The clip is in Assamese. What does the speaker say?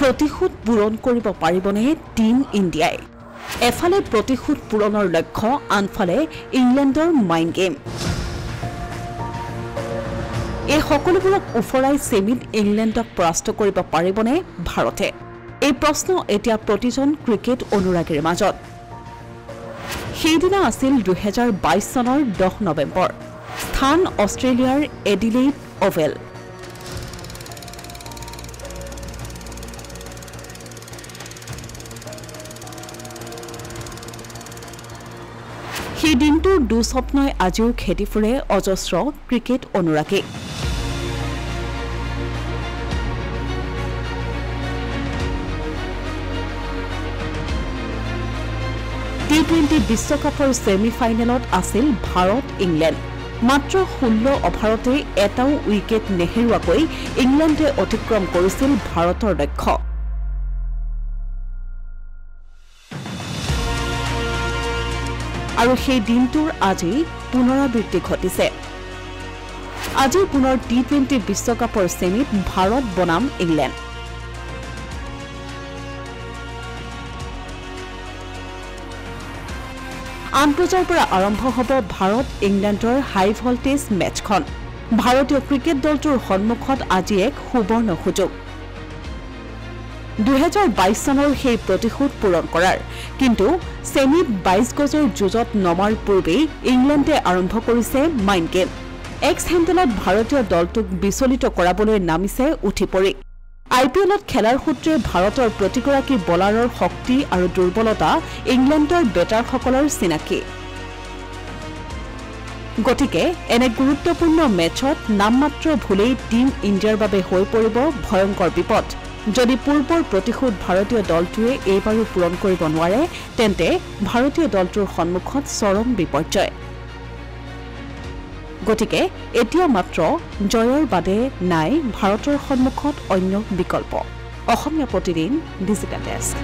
প্ৰতিশোধ পূৰণ কৰিব পাৰিবনে টিম ইণ্ডিয়াই এফালে প্ৰতিশোধ পূৰণৰ লক্ষ্য আনফালে ইংলেণ্ডৰ মাইণ্ড গেম এই সকলোবোৰক উফৰাই সেমিত ইংলেণ্ডক পৰাস্ত কৰিব পাৰিবনে ভাৰতে এই প্ৰশ্ন এতিয়া প্ৰতিজন ক্ৰিকেট অনুৰাগীৰ মাজত সেইদিনা আছিল 2022 চনৰ 10 নৱেম্বৰ স্থান অষ্ট্ৰেলিয়াৰ এডিলেইড অভেল সেই দিনটোৰ দুস্বপ্নই আজিও খেতি ফুৰে অজস্ৰ ক্ৰিকেট অনুৰাগী T20 বিশ্বকাপৰ সেমিফাইনেলত আছিল ভাৰত ইংলেণ্ড মাত্ৰ 16 অভাৰতে এটাও উইকেট নেহেৰুৱাকৈ ইংলেণ্ডে অতিক্ৰম কৰিছিল ভাৰতৰ লক্ষ্য আৰু সেই দিনটোৰ আজি পুনৰাবৃত্তি ঘটিছে আজি পুনৰ T20 বিশ্বকাপৰ সেমিত ভাৰত বনাম ইংলেণ্ড আন্তৰ্জাতিক পৰা আৰম্ভ হ'ব ভাৰত ইংলেণ্ডৰ হাই ভল্টেজ মেচখন ভাৰতীয় ক্ৰিকেট দলটোৰ সন্মুখত আজি এক সুবৰ্ণ সুযোগ 2022 চনৰ সেই প্ৰতিশোধ পূৰণ কৰাৰ কিন্তু সেমিত 22 গজৰ যুঁজত নমাৰ পূৰ্বে ইংলেণ্ডে আৰম্ভ কৰিছে মাইণ্ড গেম এক্স হেণ্ডেলত ভাৰতীয় দলটোক বিচলিত কৰাবলৈ নামিছে উঠি পৰি আইপিএলত খেলাৰ সূত্ৰে ভাৰতৰ প্ৰতিগৰাকী বলাৰৰ শক্তি আৰু দুৰ্বলতা ইংলেণ্ডৰ বেটাৰসকলৰ চিনাকি গতিকে এনে গুৰুত্বপূৰ্ণ মেচত নামমাত্ৰ ভুলেই টিম ইণ্ডিয়াৰ বাবে হৈ পৰিব ভয়ংকৰ বিপদ যদি পূৰ্বৰ প্ৰতিশোধ ভাৰতীয় দলটোৱে এইবাৰো পূৰণ কৰিব নোৱাৰে তেন্তে ভাৰতীয় দলটোৰ সন্মুখত চৰম বিপৰ্যয় গতিকে এতিয়া মাত্ৰ জয়ৰ বাদে নাই ভাৰতৰ সন্মুখত অন্য বিকল্প অসমীয়া প্ৰতিদিন ডিজিটেল ডেস্ক